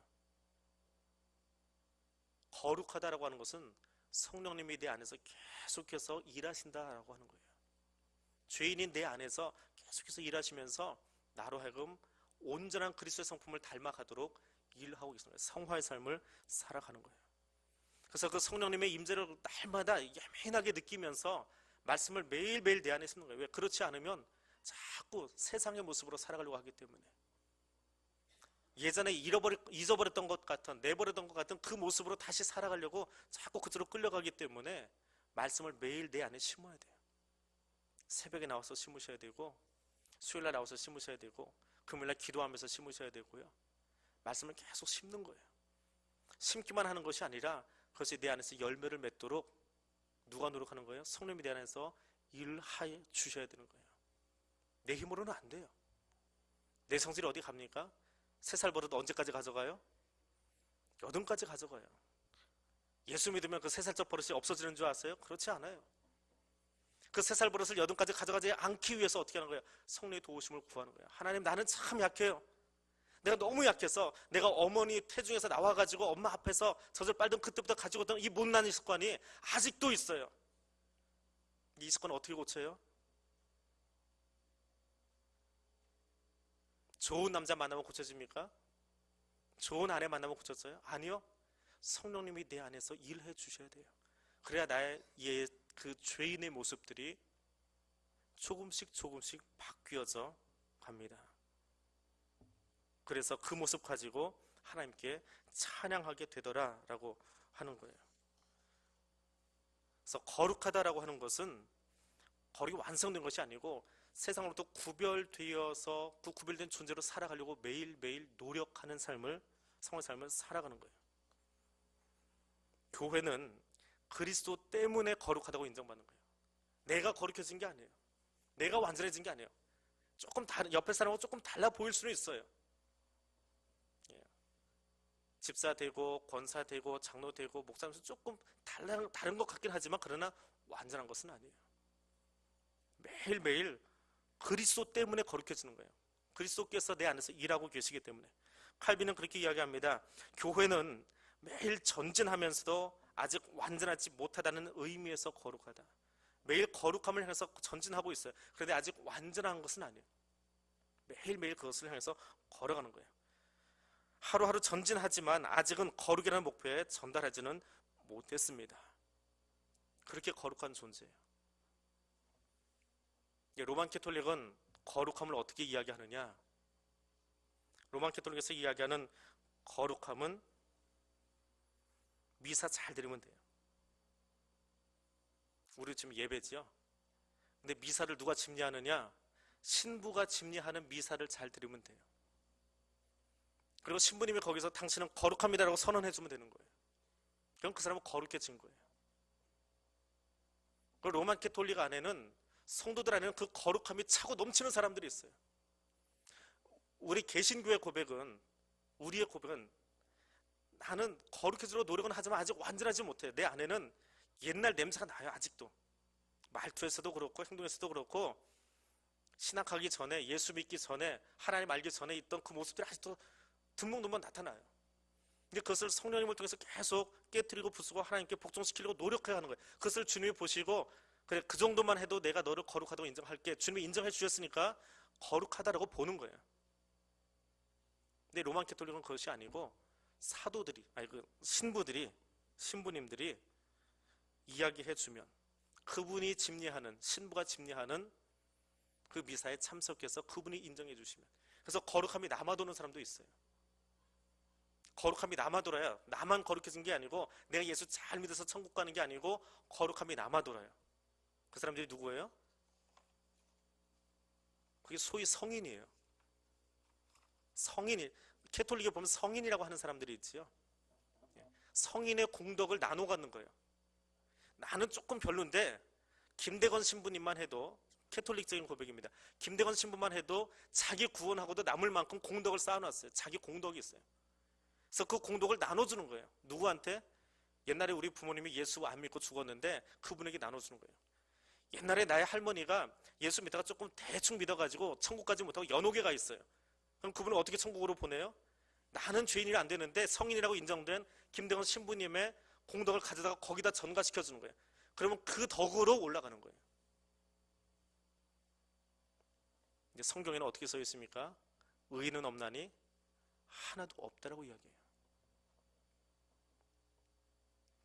거룩하다라고 하는 것은 성령님이 내 안에서 계속해서 일하신다라고 하는 거예요. 죄인인 내 안에서 계속해서 일하시면서 나로 하여금 온전한 그리스도의 성품을 닮아가도록 일하고 있는 거예요. 성화의 삶을 살아가는 거예요. 그래서 그 성령님의 임재를 날마다 예민하게 느끼면서 말씀을 매일매일 내 안에 심는 거예요. 왜? 그렇지 않으면 자꾸 세상의 모습으로 살아가려고 하기 때문에. 예전에 잊어버렸던 것 같은, 내버렸던 것 같은 그 모습으로 다시 살아가려고 자꾸 그쪽으로 끌려가기 때문에 말씀을 매일 내 안에 심어야 돼요. 새벽에 나와서 심으셔야 되고, 수요일날 나와서 심으셔야 되고, 금요일날 기도하면서 심으셔야 되고요. 말씀을 계속 심는 거예요. 심기만 하는 것이 아니라 그것이 내 안에서 열매를 맺도록 누가 노력하는 거예요? 성령님이 내 안에서 일하여 주셔야 되는 거예요. 내 힘으로는 안 돼요. 내 성질이 어디 갑니까? 3살 버릇 언제까지 가져가요? 여든까지 가져가요. 예수 믿으면 그 3살적 버릇이 없어지는 줄 아세요? 그렇지 않아요. 그 3살 버릇을 여든까지 가져가지 않기 위해서 어떻게 하는 거예요? 성령의 도우심을 구하는 거예요. 하나님, 나는 참 약해요. 내가 너무 약해서 내가 어머니 태중에서 나와가지고 엄마 앞에서 젖을 빨던 그때부터 가지고 있던 이 못난 습관이 아직도 있어요. 이 습관을 어떻게 고쳐요? 좋은 남자 만나면 고쳐집니까? 좋은 아내 만나면 고쳤어요? 아니요. 성령님이 내 안에서 일해 주셔야 돼요. 그래야 나의 그 죄인의 모습들이 조금씩 바뀌어져 갑니다. 그래서 그 모습 가지고 하나님께 찬양하게 되더라라고 하는 거예요. 그래서 거룩하다라고 하는 것은 거룩이 완성된 것이 아니고 세상으로부터 구별되어서 그 구별된 존재로 살아가려고 매일매일 노력하는 삶을, 성의 삶을 살아가는 거예요. 교회는 그리스도 때문에 거룩하다고 인정받는 거예요. 내가 거룩해진 게 아니에요. 내가 완전해진 게 아니에요. 조금 다른, 옆에 사람하고 조금 달라 보일 수는 있어요. 집사 되고 권사 되고 장로 되고 목사면서 조금 다른 것 같긴 하지만 그러나 완전한 것은 아니에요. 매일매일 그리스도 때문에 거룩해지는 거예요. 그리스도께서 내 안에서 일하고 계시기 때문에. 칼빈은 그렇게 이야기합니다. 교회는 매일 전진하면서도 아직 완전하지 못하다는 의미에서 거룩하다. 매일 거룩함을 향해서 전진하고 있어요. 그런데 아직 완전한 것은 아니에요. 매일매일 그것을 향해서 걸어가는 거예요. 하루하루 전진하지만 아직은 거룩이라는 목표에 전달하지는 못했습니다. 그렇게 거룩한 존재예요. 로만 캐톨릭은 거룩함을 어떻게 이야기하느냐? 로만 캐톨릭에서 이야기하는 거룩함은 미사 잘 드리면 돼요. 우리 지금 예배지요? 근데 미사를 누가 집례하느냐? 신부가 집례하는 미사를 잘 드리면 돼요. 그리고 신부님이 거기서 당신은 거룩합니다라고 선언해주면 되는 거예요. 그럼 그 사람은 거룩해진 거예요. 그 로만 캐톨릭 안에는, 성도들 안에는 그 거룩함이 차고 넘치는 사람들이 있어요. 우리 개신교의 고백은, 우리의 고백은, 나는 거룩해지려고 노력은 하지만 아직 완전하지 못해요. 내 안에는 옛날 냄새가 나요. 아직도. 말투에서도 그렇고 행동에서도 그렇고 신학하기 전에, 예수 믿기 전에, 하나님 알기 전에 있던 그 모습들이 아직도 드문드문 나타나요. 근데 그것을 성령님을 통해서 계속 깨트리고 부수고 하나님께 복종시키려고 노력해가는 거예요. 그것을 주님이 보시고, 그래, 그 정도만 해도 내가 너를 거룩하다고 인정할게. 주님이 인정해 주셨으니까 거룩하다라고 보는 거예요. 근데 로만 캐톨릭은 그것이 아니고 사도들이, 아니 그 신부님들이 이야기해주면 그분이 집례하는, 신부가 집례하는 그 미사에 참석해서 그분이 인정해 주시면, 그래서 거룩함이 남아도는 사람도 있어요. 거룩함이 남아돌아요. 나만 거룩해진 게 아니고, 내가 예수 잘 믿어서 천국 가는 게 아니고 거룩함이 남아돌아요. 그 사람들이 누구예요? 그게 소위 성인이에요. 성인이, 캐톨릭에 보면 성인이라고 하는 사람들이 있지요. 성인의 공덕을 나눠 갖는 거예요. 나는 조금 별론데 김대건 신부님만 해도, 캐톨릭적인 고백입니다, 김대건 신부만 해도 자기 구원하고도 남을 만큼 공덕을 쌓아놨어요. 자기 공덕이 있어요. 그래서 그 공덕을 나눠주는 거예요. 누구한테? 옛날에 우리 부모님이 예수 안 믿고 죽었는데 그분에게 나눠주는 거예요. 옛날에 나의 할머니가 예수 믿다가 조금 대충 믿어가지고 천국 가지 못하고 연옥에 가 있어요. 그럼 그분은 어떻게 천국으로 보내요? 나는 죄인이 안 되는데 성인이라고 인정된 김대건 신부님의 공덕을 가져다가 거기다 전가시켜 주는 거예요. 그러면 그 덕으로 올라가는 거예요. 이제 성경에는 어떻게 써 있습니까? 의인은 없나니 하나도 없다라고 이야기해요.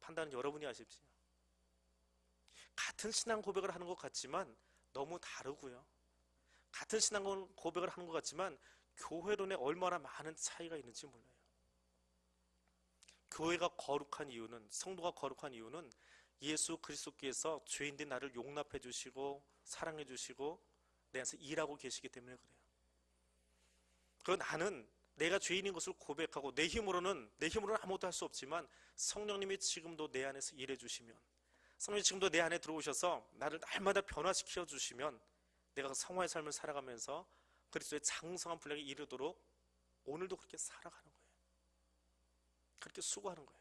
판단은 여러분이 하십시오. 같은 신앙 고백을 하는 것 같지만 너무 다르고요. 같은 신앙 고백을 하는 것 같지만 교회론에 얼마나 많은 차이가 있는지 몰라요. 교회가 거룩한 이유는, 성도가 거룩한 이유는 예수 그리스도께서 죄인된 나를 용납해 주시고 사랑해 주시고 내 안에서 일하고 계시기 때문에 그래요. 그리고 나는 내가 죄인인 것을 고백하고 내 힘으로는 아무것도 할 수 없지만 성령님이 지금도 내 안에서 일해 주시면, 성령님이 지금도 내 안에 들어오셔서 나를 날마다 변화시켜 주시면 내가 성화의 삶을 살아가면서 그리스도의 장성한 분량에 이르도록 오늘도 그렇게 살아가는 거예요. 그렇게 수고하는 거예요.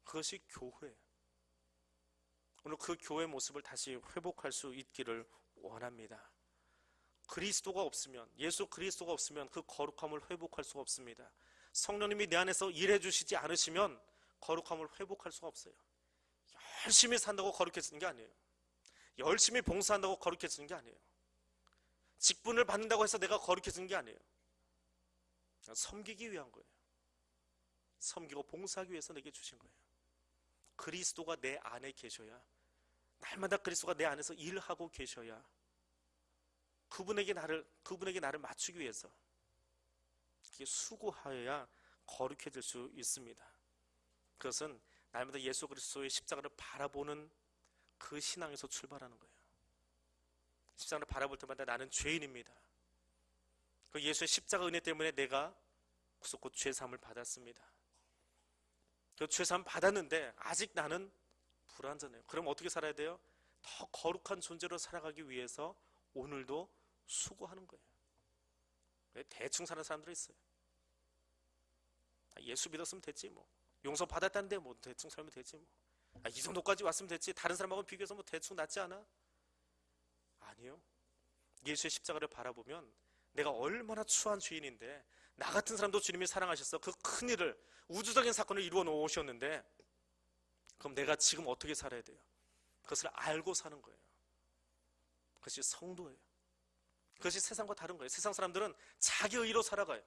그것이 교회예요. 오늘 그 교회 모습을 다시 회복할 수 있기를 원합니다. 그리스도가 없으면, 예수 그리스도가 없으면 그 거룩함을 회복할 수가 없습니다. 성령님이 내 안에서 일해 주시지 않으시면 거룩함을 회복할 수가 없어요. 열심히 산다고 거룩해지는 게 아니에요. 열심히 봉사한다고 거룩해지는 게 아니에요. 직분을 받는다고 해서 내가 거룩해지는 게 아니에요. 섬기기 위한 거예요. 섬기고 봉사하기 위해서 내게 주신 거예요. 그리스도가 내 안에 계셔야, 날마다 그리스도가 내 안에서 일하고 계셔야 그분에게 나를 맞추기 위해서 이렇게 수고하여야 거룩해질 수 있습니다. 그것은 날마다 예수 그리스도의 십자가를 바라보는 그 신앙에서 출발하는 거예요. 십자가를 바라볼 때마다 나는 죄인입니다. 그 예수의 십자가 은혜 때문에 내가 구속 후 죄사함을 받았습니다. 그 죄사함 받았는데 아직 나는 불완전해요. 그럼 어떻게 살아야 돼요? 더 거룩한 존재로 살아가기 위해서 오늘도 수고하는 거예요. 대충 사는 사람들이 있어요. 예수 믿었으면 됐지 뭐, 용서 받았다는데 뭐 대충 살면 되지 뭐, 이 정도까지 왔으면 됐지, 다른 사람하고 비교해서 뭐 대충 낫지 않아? 아니요. 예수의 십자가를 바라보면 내가 얼마나 추한 죄인인데 나 같은 사람도 주님이 사랑하셔서 그 큰일을, 우주적인 사건을 이루어 놓으셨는데, 그럼 내가 지금 어떻게 살아야 돼요? 그것을 알고 사는 거예요. 그것이 성도예요. 그것이 세상과 다른 거예요. 세상 사람들은 자기 의로 살아가요.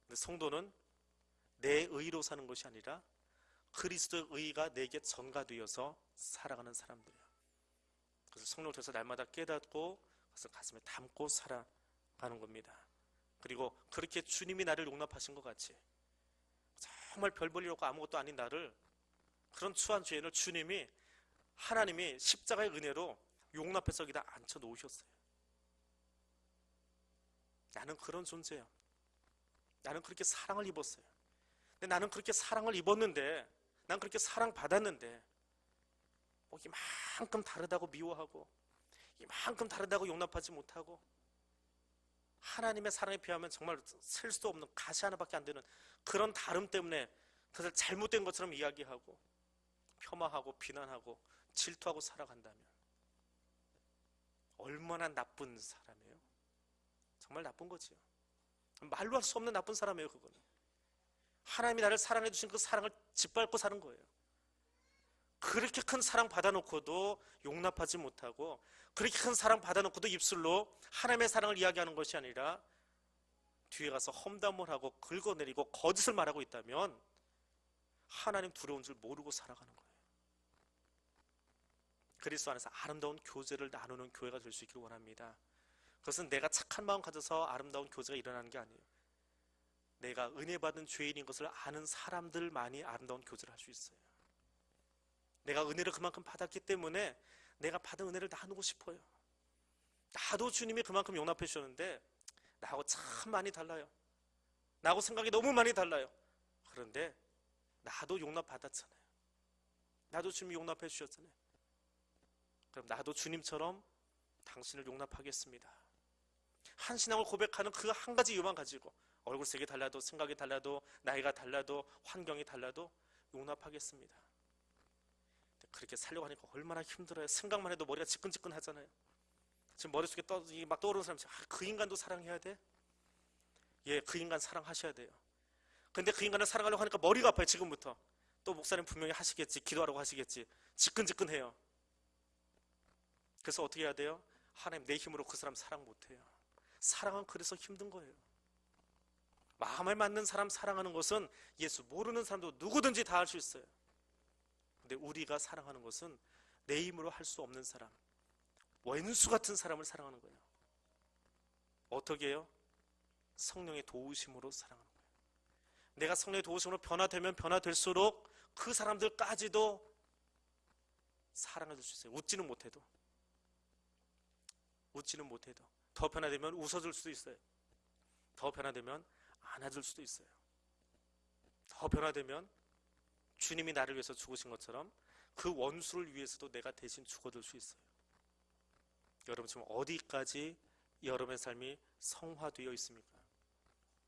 근데 성도는 내 의로 사는 것이 아니라 그리스도의 의가 내게 전가되어서 살아가는 사람들이에요. 그래서 성령을 통해서 날마다 깨닫고 그것을 가슴에 담고 살아가는 겁니다. 그리고 그렇게 주님이 나를 용납하신 것 같이 정말 별 볼 일 없고 아무것도 아닌 나를, 그런 추한 죄인을 하나님이 십자가의 은혜로 용납해서 여기다 앉혀 놓으셨어요. 나는 그런 존재야. 나는 그렇게 사랑을 입었어요. 근데 나는 그렇게 사랑을 입었는데, 난 그렇게 사랑받았는데 뭐 이만큼 다르다고 미워하고 이만큼 다르다고 용납하지 못하고, 하나님의 사랑에 비하면 정말 셀 수도 없는 가시 하나밖에 안 되는 그런 다름 때문에 그것을 잘못된 것처럼 이야기하고 폄하하고 비난하고 질투하고 살아간다면 얼마나 나쁜 사람이에요? 정말 나쁜 거지요. 말로 할 수 없는 나쁜 사람이에요. 그거는 하나님이 나를 사랑해 주신 그 사랑을 짓밟고 사는 거예요. 그렇게 큰 사랑 받아놓고도 용납하지 못하고, 그렇게 큰 사랑 받아놓고도 입술로 하나님의 사랑을 이야기하는 것이 아니라 뒤에 가서 험담을 하고 긁어내리고 거짓을 말하고 있다면 하나님 두려운 줄 모르고 살아가는 거예요. 그리스도 안에서 아름다운 교제를 나누는 교회가 될 수 있기를 원합니다. 그것은 내가 착한 마음 가져서 아름다운 교제가 일어나는 게 아니에요. 내가 은혜 받은 죄인인 것을 아는 사람들만이 아름다운 교제를 할 수 있어요. 내가 은혜를 그만큼 받았기 때문에 내가 받은 은혜를 나누고 싶어요. 나도 주님이 그만큼 용납해 주셨는데 나하고 참 많이 달라요. 나하고 생각이 너무 많이 달라요. 그런데 나도 용납 받았잖아요. 나도 주님이 용납해 주셨잖아요. 그럼 나도 주님처럼 당신을 용납하겠습니다. 한 신앙을 고백하는 그 한 가지 이유만 가지고 얼굴색이 달라도 생각이 달라도 나이가 달라도 환경이 달라도 용납하겠습니다. 그렇게 살려고 하니까 얼마나 힘들어요. 생각만 해도 머리가 지끈지끈 하잖아요. 지금 머릿속에 막 떠오르는 사람이 그 인간도 사랑해야 돼? 예, 그 인간 사랑하셔야 돼요. 근데 그 인간을 사랑하려고 하니까 머리가 아파요. 지금부터. 또 목사님 분명히 하시겠지. 기도하라고 하시겠지. 지끈지끈해요. 그래서 어떻게 해야 돼요? 하나님, 내 힘으로 그 사람 사랑 못해요. 사랑은 그래서 힘든 거예요. 마음에 맞는 사람 사랑하는 것은 예수 모르는 사람도 누구든지 다 할 수 있어요. 근데 우리가 사랑하는 것은 내 힘으로 할 수 없는 사람, 원수 같은 사람을 사랑하는 거예요. 어떻게 해요? 성령의 도우심으로 사랑하는 거예요. 내가 성령의 도우심으로 변화되면 변화될수록 그 사람들까지도 사랑해 줄 수 있어요. 웃지는 못해도 더 변화되면 웃어줄 수도 있어요. 더 변화되면 안아줄 수도 있어요. 더 변화되면 주님이 나를 위해서 죽으신 것처럼 그 원수를 위해서도 내가 대신 죽어줄 수 있어요. 여러분, 지금 어디까지 여러분의 삶이 성화되어 있습니까?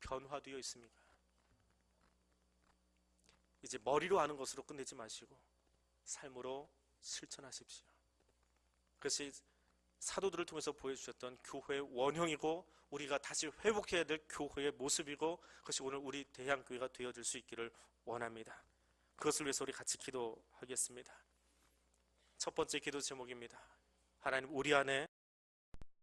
변화되어 있습니까? 이제 머리로 아는 것으로 끝내지 마시고 삶으로 실천하십시오. 그것이 사도들을 통해서 보여주셨던 교회의 원형이고 우리가 다시 회복해야 될 교회의 모습이고 그것이 오늘 우리 대향교회가 되어질 수 있기를 원합니다. 그것을 위해서 우리 같이 기도하겠습니다. 첫 번째 기도 제목입니다. 하나님, 우리 안에